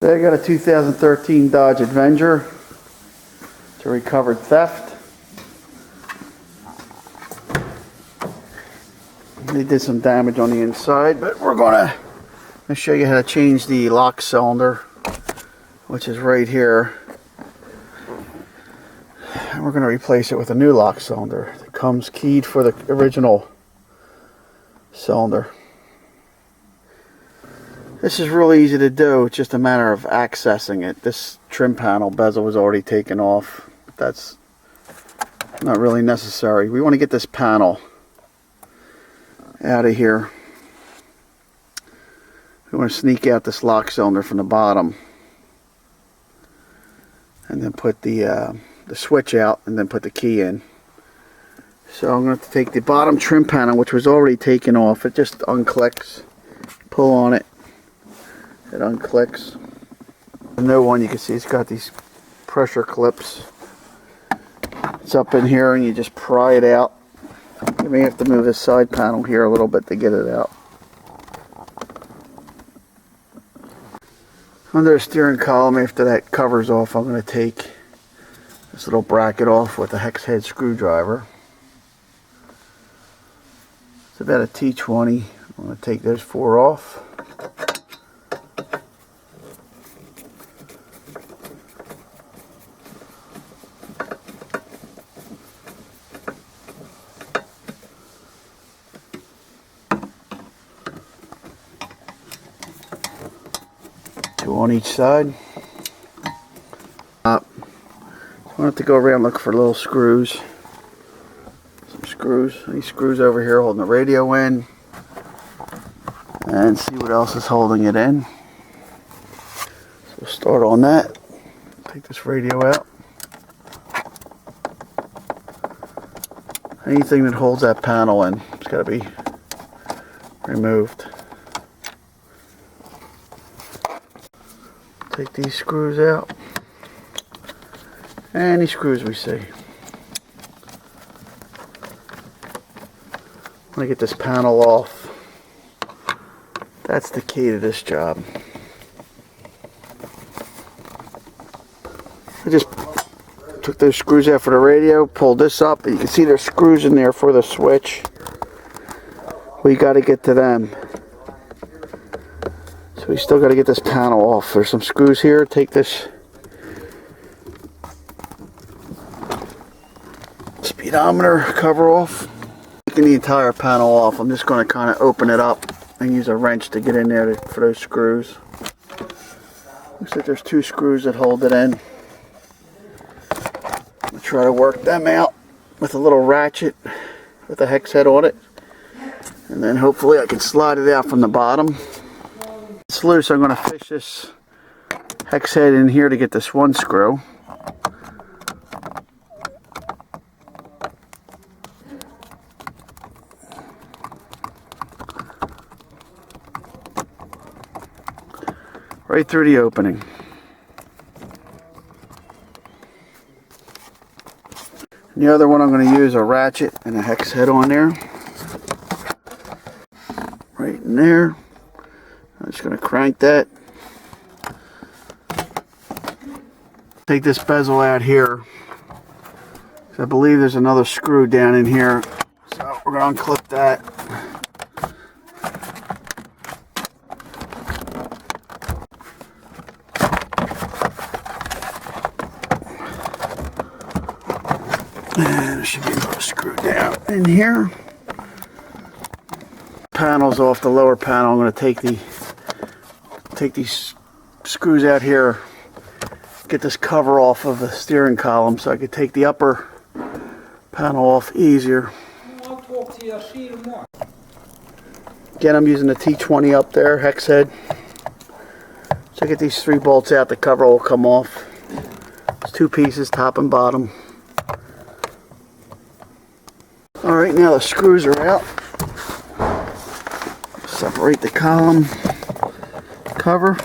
I got a 2013 Dodge Advenger. It's a recovered theft. They did some damage on the inside, but we're gonna show you how to change the lock cylinder, which is right here. And we're gonna replace it with a new lock cylinder that comes keyed for the original cylinder. This is really easy to do. It's just a matter of accessing it. This trim panel bezel was already taken off. But that's not really necessary. We want to get this panel out of here. We want to sneak out this lock cylinder from the bottom, and then put the switch out, and then put the key in. So I'm going to take the bottom trim panel, which was already taken off. It just unclicks. Pull on it. It unclicks. The new one, you can see it's got these pressure clips. It's up in here, and you just pry it out. You may have to move this side panel here a little bit to get it out. Under the steering column, after that cover's off, I'm going to take this little bracket off with a hex head screwdriver. It's about a T20. I'm going to take those 4 off. Two on each side. I have to go around and look for little screws. Some screws. These screws over here holding the radio in. And see what else is holding it in. So we'll start on that. Take this radio out. Anything that holds that panel in, it's got to be removed. Take these screws out. Any screws we see. I'm going to get this panel off. That's the key to this job. I just took those screws out for the radio, pulled this up, and you can see there's screws in there for the switch. We got to get to them. So we still got to get this panel off. There's some screws here. Take this speedometer cover off. Taking the entire panel off, I'm just going to kind of open it up and use a wrench to get in there for those screws. Looks like there's 2 screws that hold it in. I'll try to work them out with a little ratchet with a hex head on it. And then hopefully I can slide it out from the bottom. It's loose. I'm going to fish this hex head in here to get this one screw. Right through the opening. And the other one I'm going to use a ratchet and a hex head on there. Right in there. I'm just going to crank that. Take this bezel out here. I believe there's another screw down in here. So we're going to unclip that. And there should be another screw down in here. Panels off the lower panel. I'm going to take these screws out here, get this cover off of the steering column so I could take the upper panel off easier. Again, I'm using the T20 up there, hex head. So I get these 3 bolts out, the cover will come off. It's 2 pieces, top and bottom. Alright, now the screws are out. Separate the column cover.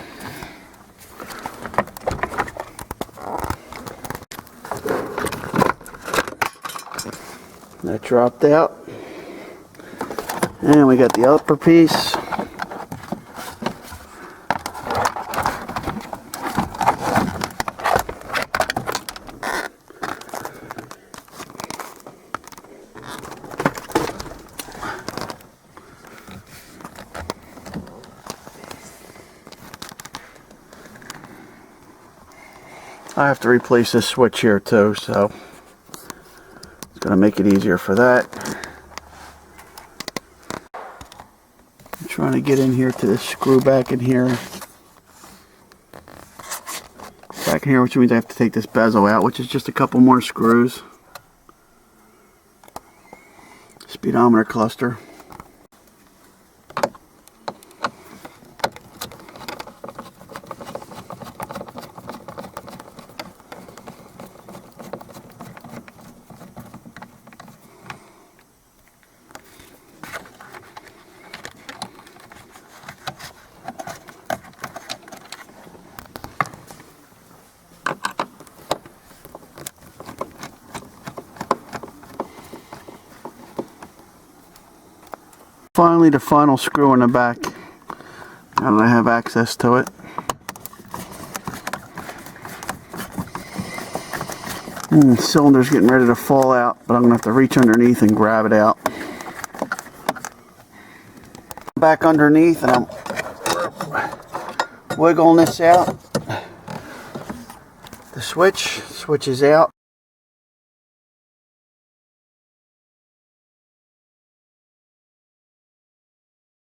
That dropped out. And we got the upper piece. I have to replace this switch here too, so it's going to make it easier for that. I'm trying to get in here to this screw back in here. Back in here, which means I have to take this bezel out, which is just a couple more screws. Speedometer cluster. Finally, the final screw in the back. Now that I have access to it. The cylinder's getting ready to fall out, but I'm going to have to reach underneath and grab it out. Back underneath, and I'm wiggling this out. The switch is out.